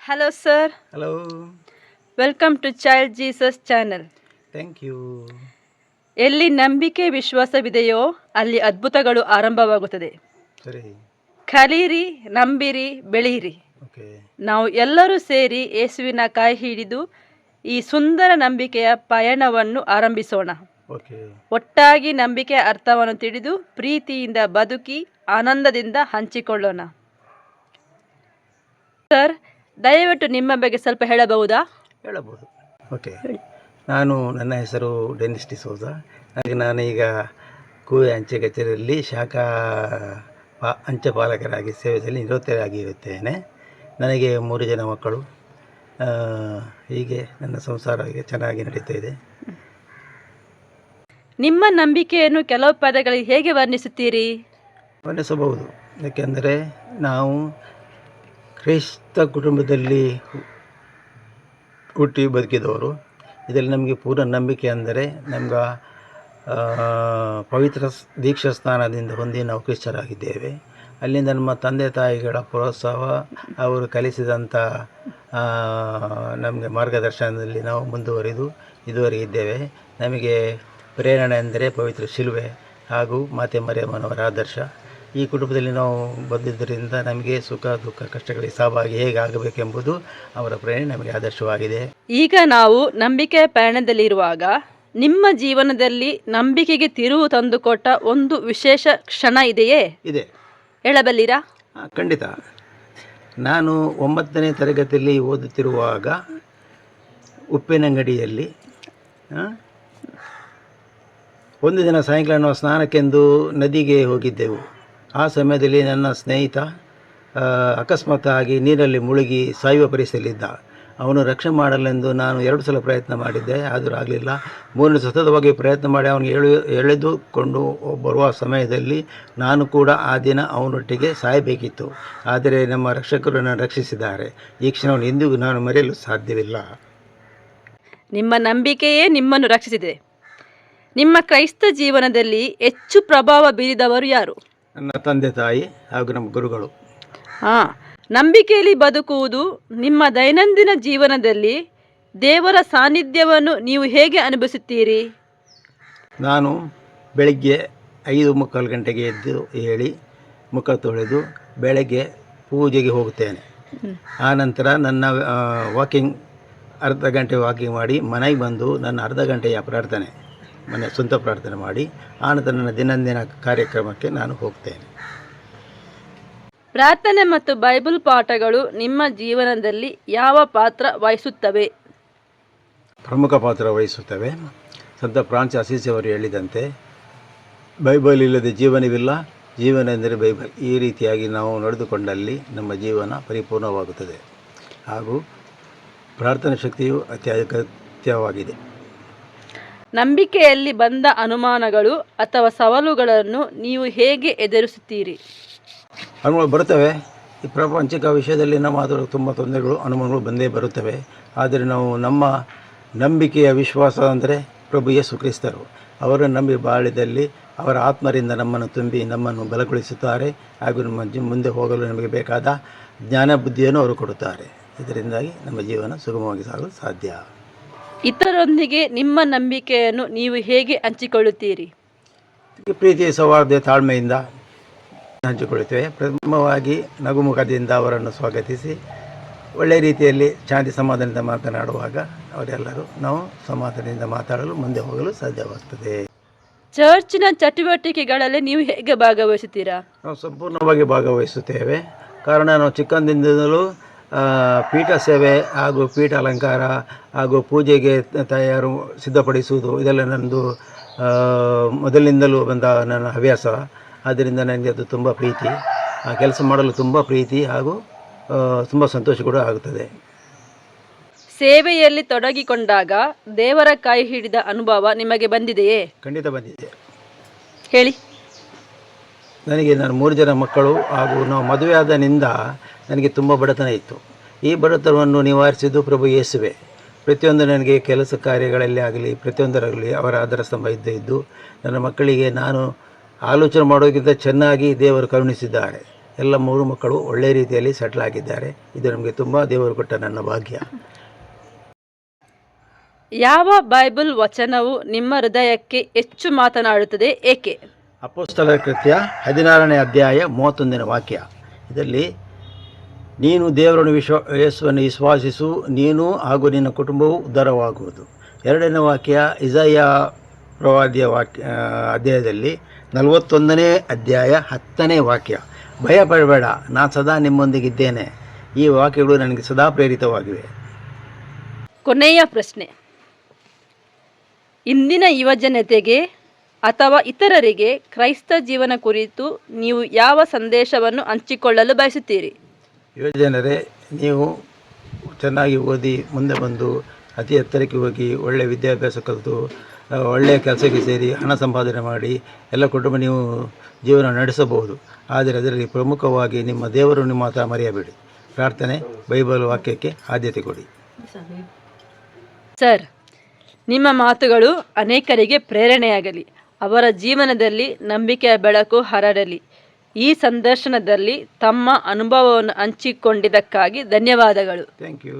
Hello, sir. Hello. Welcome to Child Jesus channel. Thank you. ಎಲ್ಲಿ ನಂಬಿಕೆ ವಿಶ್ವಾಸವಿದೆಯೋ ಅಲ್ಲಿ ಅದ್ಭುತಗಳು ಆರಂಭವಾಗುತ್ತದೆ. ಸರಿ. ಕಲಿಯಿರಿ, ನಂಬಿರಿ, ಬೆಳೆಯಿರಿ. ಓಕೆ. ನಾವು ಎಲ್ಲರೂ ಸೇರಿ ಯೇಸುವಿನ ಕೈ ಹಿಡಿದು ಈ ಸುಂದರ ನಂಬಿಕೆಯ ಪಯಣವನ್ನು ಆರಂಭಿಸೋಣ. ಓಕೆ. ಒಟ್ಟಾಗಿ ನಂಬಿಕೆಯ ಅರ್ಥವನ್ನು ತಿಳಿದು ಪ್ರೀತಿಯಿಂದ ಬದುಕಿ ಆನಂದದಿಂದ ಹಂಚಿಕೊಳ್ಳೋಣ. ಸರ್, ದಯವಿಟ್ಟು ನಿಮ್ಮ ಬಗ್ಗೆ ಸ್ವಲ್ಪ ಹೇಳಬಹುದಾ? ಹೇಳಬಹುದು. ಓಕೆ. ನನ್ನ ಹೆಸರು ಡೆನಿಸ್ ಡಿಸೋಜ. ನಾನೀಗ ಕೂವೆ ಅಂಚೆ ಕಚೇರಿಯಲ್ಲಿ ಶಾಖಾ ಅಂಚೆ ಪಾಲಕರಾಗಿ ಸೇವೆಯಲ್ಲಿ ನಿರತರಾಗಿರುತ್ತೇನೆ. ನನಗೆ 3 ಜನ ಮಕ್ಕಳು. ಹೀಗೆ ನನ್ನ ಸಂಸಾರ ಚೆನ್ನಾಗಿ ನಡೀತಾ ಇದೆ. ನಿಮ್ಮ ನಂಬಿಕೆಯನ್ನು ಕೆಲವು ಪದಗಳಿಗೆ ಹೇಗೆ ವರ್ಣಿಸುತ್ತೀರಿ? ವರ್ಣಿಸಬಹುದು. ಏಕೆಂದರೆ ನಾವು ಕ್ರೈಸ್ತ ಕುಟುಂಬದಲ್ಲಿ ಹುಟ್ಟಿ ಬದುಕಿದವರು. ಇದರಲ್ಲಿ ನಮಗೆ ಪೂರ್ಣ ನಂಬಿಕೆ ಅಂದರೆ ನಮ್ಗೆ ಪವಿತ್ರ ದೀಕ್ಷಾ ಸ್ನಾನದಿಂದ ಹೊಂದಿ ನಾವು ಕ್ರಿಶ್ಚರಾಗಿದ್ದೇವೆ. ಅಲ್ಲಿಂದ ನಮ್ಮ ತಂದೆ ತಾಯಿಗಳ ಪ್ರೋತ್ಸಾಹ, ಅವರು ಕಲಿಸಿದಂಥ ನಮಗೆ ಮಾರ್ಗದರ್ಶನದಲ್ಲಿ ನಾವು ಮುಂದುವರಿದು ಇದುವರೆಗೆ ಇದ್ದೇವೆ. ನಮಗೆ ಪ್ರೇರಣೆ ಅಂದರೆ ಪವಿತ್ರ ಶಿಲುಬೆ ಹಾಗೂ ಮಾತೆ ಮರಿಯಮ್ಮನವರ ಆದರ್ಶ. ಈ ಕುಟುಂಬದಲ್ಲಿ ನಾವು ಬಂದಿದ್ದರಿಂದ ನಮಗೆ ಸುಖ ದುಃಖ ಕಷ್ಟಗಳಿಗೆ ಸಹಭಾಗಿ ಹೇಗೆ ಆಗಬೇಕೆಂಬುದು ಅವರ ಪ್ರೇರಣೆ ನಮಗೆ ಆದರ್ಶವಾಗಿದೆ. ಈಗ ನಾವು ನಂಬಿಕೆಯ ಪಯಣದಲ್ಲಿರುವಾಗ ನಿಮ್ಮ ಜೀವನದಲ್ಲಿ ನಂಬಿಕೆಗೆ ತಿರುವು ತಂದುಕೊಟ್ಟ ಒಂದು ವಿಶೇಷ ಕ್ಷಣ ಇದೆಯೇ? ಇದೆ. ಹೇಳಬಲ್ಲಿರಾ? ಖಂಡಿತ. ನಾನು 9ನೇ ತರಗತಿಯಲ್ಲಿ ಓದುತ್ತಿರುವಾಗ ಉಪ್ಪಿನಂಗಡಿಯಲ್ಲಿ ಒಂದು ದಿನ ಸಾಯಂಕಾಲ ನಾವು ಸ್ನಾನಕ್ಕೆಂದು ನದಿಗೆ ಹೋಗಿದ್ದೆವು. ಆ ಸಮಯದಲ್ಲಿ ನನ್ನ ಸ್ನೇಹಿತ ಅಕಸ್ಮಾತ್ತಾಗಿ ನೀರಲ್ಲಿ ಮುಳುಗಿ ಸಾಯುವ ಪರಿಸ್ಥಿತಿಯಲ್ಲಿದ್ದ. ಅವನು ರಕ್ಷಣೆ ಮಾಡಲೆಂದು ನಾನು 2 ಸಲ ಪ್ರಯತ್ನ ಮಾಡಿದ್ದೆ, ಆದರೂ ಆಗಲಿಲ್ಲ. 3 ಸತತವಾಗಿ ಪ್ರಯತ್ನ ಮಾಡಿ ಅವನಿಗೆ ಎಳೆದುಕೊಂಡು ಬರುವ ಸಮಯದಲ್ಲಿ ನಾನು ಕೂಡ ಆ ದಿನ ಅವನೊಟ್ಟಿಗೆ ಸಾಯಬೇಕಿತ್ತು. ಆದರೆ ನಮ್ಮ ರಕ್ಷಕರು ನನ್ನ ರಕ್ಷಿಸಿದ್ದಾರೆ. ಈ ಕ್ಷಣವನ್ನು ಎಂದಿಗೂ ನಾನು ಮರೆಯಲು ಸಾಧ್ಯವಿಲ್ಲ. ನಿಮ್ಮ ನಂಬಿಕೆಯೇ ನಿಮ್ಮನ್ನು ರಕ್ಷಿಸಿದೆ. ನಿಮ್ಮ ಕ್ರೈಸ್ತ ಜೀವನದಲ್ಲಿ ಹೆಚ್ಚು ಪ್ರಭಾವ ಬೀರಿದವರು ಯಾರು? ನನ್ನ ತಂದೆ ತಾಯಿ ಹಾಗೂ ನಮ್ಮ ಗುರುಗಳು. ನಂಬಿಕೆಯಲ್ಲಿ ಬದುಕುವುದು ನಿಮ್ಮ ದೈನಂದಿನ ಜೀವನದಲ್ಲಿ ದೇವರ ಸಾನ್ನಿಧ್ಯವನ್ನು ನೀವು ಹೇಗೆ ಅನುಭವಿಸುತ್ತೀರಿ? ನಾನು ಬೆಳಗ್ಗೆ 5:45 ಗಂಟೆಗೆ ಎದ್ದು ಹೇಳಿ ಮುಖ ತೊಳೆದು ಬೆಳಗ್ಗೆ ಪೂಜೆಗೆ ಹೋಗುತ್ತೇನೆ. ಆನಂತರ ನನ್ನ ವಾಕಿಂಗ್ ಅರ್ಧ ಗಂಟೆ ವಾಕಿಂಗ್ ಮಾಡಿ ಮನೆಗೆ ಬಂದು ನನ್ನ ಅರ್ಧ ಗಂಟೆಯ ಪ್ರಾರ್ಥನೆ, ಮನೆ ಸ್ವಂತ ಪ್ರಾರ್ಥನೆ ಮಾಡಿ ಆನಂತರ ನನ್ನ ದಿನಂದಿನ ಕಾರ್ಯಕ್ರಮಕ್ಕೆ ನಾನು ಹೋಗ್ತೇನೆ. ಪ್ರಾರ್ಥನೆ ಮತ್ತು ಬೈಬಲ್ ಪಾಠಗಳು ನಿಮ್ಮ ಜೀವನದಲ್ಲಿ ಯಾವ ಪಾತ್ರ ವಹಿಸುತ್ತವೆ? ಪ್ರಮುಖ ಪಾತ್ರ ವಹಿಸುತ್ತವೆ. ಸಂತ ಫ್ರಾನ್ಸಿಸ್ ಅಸಿಸಿ ಅವರು ಹೇಳಿದಂತೆ, ಬೈಬಲ್ ಇಲ್ಲದೆ ಜೀವನವಿಲ್ಲ, ಜೀವನ ಎಂದರೆ ಬೈಬಲ್. ಈ ರೀತಿಯಾಗಿ ನಾವು ನಡೆದುಕೊಂಡಲ್ಲಿ ನಮ್ಮ ಜೀವನ ಪರಿಪೂರ್ಣವಾಗುತ್ತದೆ ಹಾಗೂ ಪ್ರಾರ್ಥನಾ ಶಕ್ತಿಯು ಅತಿ ಅಗತ್ಯವಾಗಿದೆ. ನಂಬಿಕೆಯಲ್ಲಿ ಬಂದ ಅನುಮಾನಗಳು ಅಥವಾ ಸವಾಲುಗಳನ್ನು ನೀವು ಹೇಗೆ ಎದುರಿಸುತ್ತೀರಿ? ಅನುಮಾನಗಳು ಬರುತ್ತವೆ. ಈ ಪ್ರಾಪಂಚಿಕ ವಿಷಯದಲ್ಲಿ ನಮ್ಮ ತುಂಬ ತೊಂದರೆಗಳು, ಅನುಮಾನಗಳು ಬಂದೇ ಬರುತ್ತವೆ. ಆದರೆ ನಾವು ನಮ್ಮ ನಂಬಿಕೆಯ ವಿಶ್ವಾಸ ಅಂದರೆ ಪ್ರಭು ಯೇಸು ಕ್ರಿಸ್ತರು. ಅವರನ್ನು ನಂಬಿ ಬಾಳಿದಲ್ಲಿ ಅವರ ಆತ್ಮರಿಂದ ನಮ್ಮನ್ನು ತುಂಬಿ ನಮ್ಮನ್ನು ಬಲಗೊಳಿಸುತ್ತಾರೆ ಹಾಗೂ ನಮ್ಮ ಮುಂದೆ ಹೋಗಲು ನಮಗೆ ಬೇಕಾದ ಜ್ಞಾನ ಬುದ್ಧಿಯನ್ನು ಅವರು ಕೊಡುತ್ತಾರೆ. ಇದರಿಂದಾಗಿ ನಮ್ಮ ಜೀವನ ಸುಗಮವಾಗಿ ಸಾಗಲು ಸಾಧ್ಯ. ಇತರರೊಂದಿಗೆ ನಿಮ್ಮ ನಂಬಿಕೆಯನ್ನು ನೀವು ಹೇಗೆ ಹಂಚಿಕೊಳ್ಳುತ್ತೀರಿ? ಪ್ರೀತಿ, ಸೌಹಾರ್ದ, ತಾಳ್ಮೆಯಿಂದ ಹಂಚಿಕೊಳ್ಳುತ್ತೇವೆ. ಪ್ರಥಮವಾಗಿ ನಗುಮುಖದಿಂದ ಅವರನ್ನು ಸ್ವಾಗತಿಸಿ ಒಳ್ಳೆಯ ರೀತಿಯಲ್ಲಿ ಶಾಂತಿ ಸಮಾಧಾನದಿಂದ ಮಾತನಾಡುವಾಗ ಅವರೆಲ್ಲರೂ ನಾವು ಸಮಾಧಾನದಿಂದ ಮಾತಾಡಲು ಮುಂದೆ ಹೋಗಲು ಸಾಧ್ಯವಾಗ್ತದೆ. ಚರ್ಚಿನ ಚಟುವಟಿಕೆಗಳಲ್ಲಿ ನೀವು ಹೇಗೆ ಭಾಗವಹಿಸುತ್ತೀರಾ? ನಾವು ಸಂಪೂರ್ಣವಾಗಿ ಭಾಗವಹಿಸುತ್ತೇವೆ. ಕಾರಣ ನಾವು ಚಿಕ್ಕಂದಿನಿಂದಲೂ ಪೀಠ ಸೇವೆ ಹಾಗೂ ಪೀಠ ಅಲಂಕಾರ ಹಾಗೂ ಪೂಜೆಗೆ ಸಿದ್ಧಪಡಿಸುವುದು ಇದೆಲ್ಲ ನನ್ನದು ಮೊದಲಿನಿಂದಲೂ ಬಂದ ನನ್ನ ಹವ್ಯಾಸ. ಆದ್ದರಿಂದ ನನಗೆ ಅದು ತುಂಬ ಪ್ರೀತಿ, ಆ ಕೆಲಸ ಮಾಡಲು ತುಂಬ ಪ್ರೀತಿ ಹಾಗೂ ತುಂಬ ಸಂತೋಷ ಕೂಡ ಆಗುತ್ತದೆ. ಸೇವೆಯಲ್ಲಿ ತೊಡಗಿಕೊಂಡಾಗ ದೇವರ ಕೈ ಹಿಡಿದ ಅನುಭವ ನಿಮಗೆ ಬಂದಿದೆಯೇ? ಖಂಡಿತ ಬಂದಿದೆ. ಹೇಳಿ. ನನಗೆ 3 ಜನ ಮಕ್ಕಳು ಹಾಗೂ ನಾವು ಮದುವೆಯಾದನಿಂದ ನನಗೆ ತುಂಬ ಬಡತನ ಇತ್ತು. ಈ ಬಡತನವನ್ನು ನಿವಾರಿಸಿದ್ದು ಪ್ರಭು ಯೇಸುವೆ. ಪ್ರತಿಯೊಂದು ನನಗೆ ಕೆಲಸ ಕಾರ್ಯಗಳಲ್ಲಿ ಆಗಲಿ ಪ್ರತಿಯೊಂದರಲ್ಲಿ ಅವರ ಆಧಾರ ಸ್ತಂಭ ಇದ್ದು ನನ್ನ ಮಕ್ಕಳಿಗೆ ನಾನು ಆಲೋಚನೆ ಮಾಡೋದಕ್ಕಿಂತ ಚೆನ್ನಾಗಿ ದೇವರು ಕರುಣಿಸಿದ್ದಾರೆ. ಎಲ್ಲ 3 ಮಕ್ಕಳು ಒಳ್ಳೆಯ ರೀತಿಯಲ್ಲಿ ಸೆಟ್ಲ್ ಆಗಿದ್ದಾರೆ. ಇದು ನಮಗೆ ತುಂಬ ದೇವರು ಕೊಟ್ಟ ನನ್ನ ಭಾಗ್ಯ. ಯಾವ ಬೈಬಲ್ ವಚನವು ನಿಮ್ಮ ಹೃದಯಕ್ಕೆ ಹೆಚ್ಚು ಮಾತನಾಡುತ್ತದೆ, ಏಕೆ? ಅಪೊಸ್ತಲರ ಕೃತ್ಯ 16ನೇ ಅಧ್ಯಾಯ 31ನೇ ವಾಕ್ಯ. ಇದರಲ್ಲಿ ನೀನು ದೇವರನ್ನು ಯೇಸುವನ್ನು ವಿಶ್ವಾಸಿಸು, ನೀನು ಹಾಗೂ ನಿನ್ನ ಕುಟುಂಬವು ಉದ್ಧಾರವಾಗುವುದು. 2ನೇ ವಾಕ್ಯ ಇಸಾಯ ಪ್ರವಾದಿಯ ಅಧ್ಯಾಯದಲ್ಲಿ 41ನೇ ಅಧ್ಯಾಯ 10ನೇ ವಾಕ್ಯ. ಭಯಪಡಬೇಡ, ನಾನು ಸದಾ ನಿಮ್ಮೊಂದಿಗಿದ್ದೇನೆ. ಈ ವಾಕ್ಯಗಳು ನನಗೆ ಸದಾ ಪ್ರೇರಿತವಾಗಿವೆ. ಕೊನೆಯ ಪ್ರಶ್ನೆ, ಇಂದಿನ ಯುವಜನತೆಗೆ ಅಥವಾ ಇತರರಿಗೆ ಕ್ರೈಸ್ತ ಜೀವನ ಕುರಿತು ನೀವು ಯಾವ ಸಂದೇಶವನ್ನು ಹಂಚಿಕೊಳ್ಳಲು ಬಯಸುತ್ತೀರಿ? ಯುವಜನರೇ, ನೀವು ಚೆನ್ನಾಗಿ ಓದಿ ಮುಂದೆ ಬಂದು ಅತಿ ಎತ್ತರಕ್ಕೆ ಹೋಗಿ ಒಳ್ಳೆಯ ವಿದ್ಯಾಭ್ಯಾಸ ಕಲಿತು ಒಳ್ಳೆಯ ಕೆಲಸಕ್ಕೆ ಸೇರಿ ಹಣ ಸಂಪಾದನೆ ಮಾಡಿ ಎಲ್ಲ ಕುಟುಂಬ ನೀವು ಜೀವನ ನಡೆಸಬಹುದು. ಆದರೆ ಅದರಲ್ಲಿ ಪ್ರಮುಖವಾಗಿ ನಿಮ್ಮ ದೇವರನ್ನು ಮಾತ್ರ ಮರೆಯಬೇಡಿ. ಪ್ರಾರ್ಥನೆ, ಬೈಬಲ್ ವಾಕ್ಯಕ್ಕೆ ಆದ್ಯತೆ ಕೊಡಿ. ಸರ್, ನಿಮ್ಮ ಮಾತುಗಳು ಅನೇಕರಿಗೆ ಪ್ರೇರಣೆಯಾಗಲಿ, ಅವರ ಜೀವನದಲ್ಲಿ ನಂಬಿಕೆಯ ಬೆಳಕು ಹರಡಲಿ. ಈ ಸಂದರ್ಶನದಲ್ಲಿ ತಮ್ಮ ಅನುಭವವನ್ನು ಹಂಚಿಕೊಂಡಿದ್ದಕ್ಕಾಗಿ ಧನ್ಯವಾದಗಳು. Thank you.